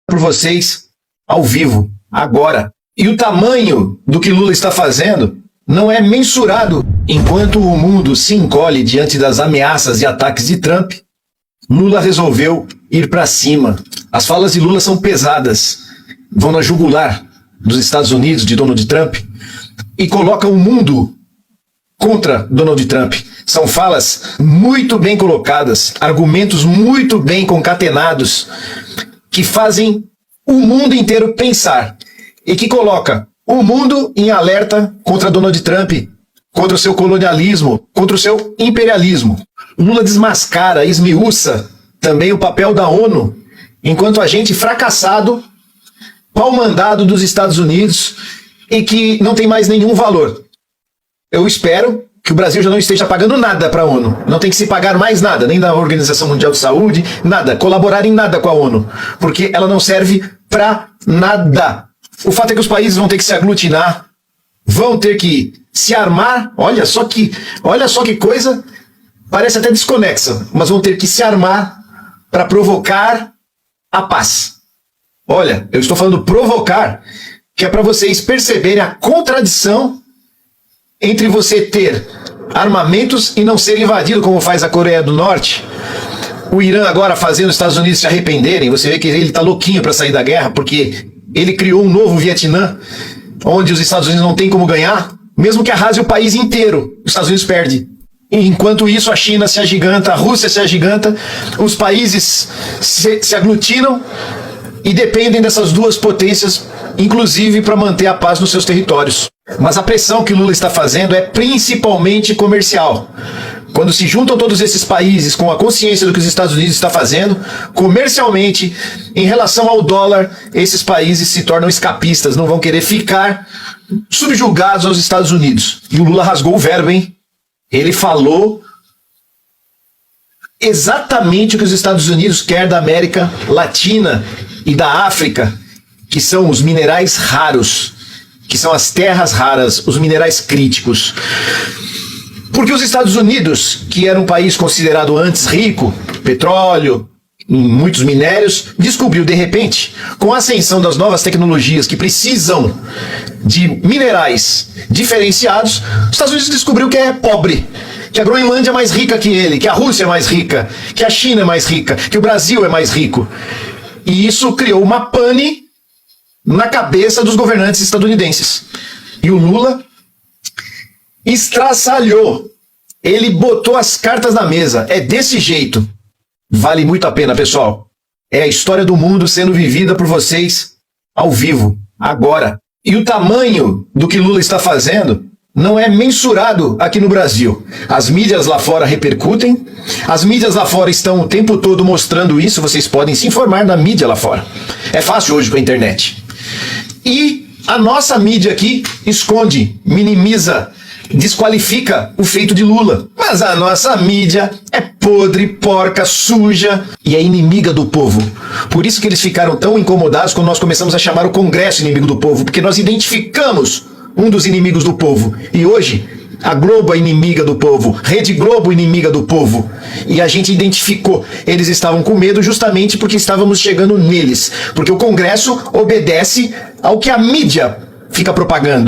por vocês ao vivo, agora. E o tamanho do que Lula está fazendo não é mensurado. Enquanto o mundo se encolhe diante das ameaças e ataques de Trump, Lula resolveu ir para cima. As falas de Lula são pesadas, vão na jugular dos Estados Unidos, de Donald Trump, e colocam o mundo contra Donald Trump. São falas muito bem colocadas, argumentos muito bem concatenados, que fazem o mundo inteiro pensar e que coloca o mundo em alerta contra Donald Trump, contra o seu colonialismo, contra o seu imperialismo. Lula desmascara, esmiuça também o papel da ONU enquanto agente fracassado, pau-mandado dos Estados Unidos e que não tem mais nenhum valor. Eu espero que o Brasil já não esteja pagando nada para a ONU. Não tem que se pagar mais nada, nem da Organização Mundial de Saúde, nada, colaborar em nada com a ONU, porque ela não serve para nada. O fato é que os países vão ter que se aglutinar, vão ter que se armar, olha só que coisa, parece até desconexa, mas vão ter que se armar para provocar a paz. Olha, eu estou falando provocar, que é para vocês perceberem a contradição entre você ter armamentos e não ser invadido, como faz a Coreia do Norte. O Irã agora fazendo os Estados Unidos se arrependerem. Você vê que ele está louquinho para sair da guerra, porque ele criou um novo Vietnã, onde os Estados Unidos não têm como ganhar. Mesmo que arrase o país inteiro, os Estados Unidos perdem. Enquanto isso, a China se agiganta, a Rússia se agiganta, os países se aglutinam e dependem dessas duas potências, inclusive para manter a paz nos seus territórios. Mas a pressão que Lula está fazendo é principalmente comercial. Quando se juntam todos esses países com a consciência do que os Estados Unidos está fazendo, comercialmente, em relação ao dólar, esses países se tornam escapistas, não vão querer ficar subjugados aos Estados Unidos. E o Lula rasgou o verbo, hein? Ele falou exatamente o que os Estados Unidos querem da América Latina e da África, que são os minerais raros, que são as terras raras, os minerais críticos. Porque os Estados Unidos, que era um país considerado antes rico, petróleo, em muitos minérios, descobriu de repente, com a ascensão das novas tecnologias que precisam de minerais diferenciados, os Estados Unidos descobriu que é pobre, que a Groenlândia é mais rica que ele, que a Rússia é mais rica, que a China é mais rica, que o Brasil é mais rico. E isso criou uma pane na cabeça dos governantes estadunidenses. E o Lula estraçalhou. Ele botou as cartas na mesa. É desse jeito. Vale muito a pena, pessoal. É a história do mundo sendo vivida por vocês ao vivo, agora. E o tamanho do que Lula está fazendo não é mensurado aqui no Brasil. As mídias lá fora repercutem, as mídias lá fora estão o tempo todo mostrando isso, vocês podem se informar na mídia lá fora. É fácil hoje com a internet. E a nossa mídia aqui esconde, minimiza, desqualifica o feito de Lula. Mas a nossa mídia é podre, porca, suja e é inimiga do povo. Por isso que eles ficaram tão incomodados quando nós começamos a chamar o Congresso inimigo do povo, porque nós identificamos um dos inimigos do povo. E hoje, a Globo é inimiga do povo, Rede Globo inimiga do povo. E a gente identificou. Eles estavam com medo justamente porque estávamos chegando neles. Porque o Congresso obedece ao que a mídia fica propagando.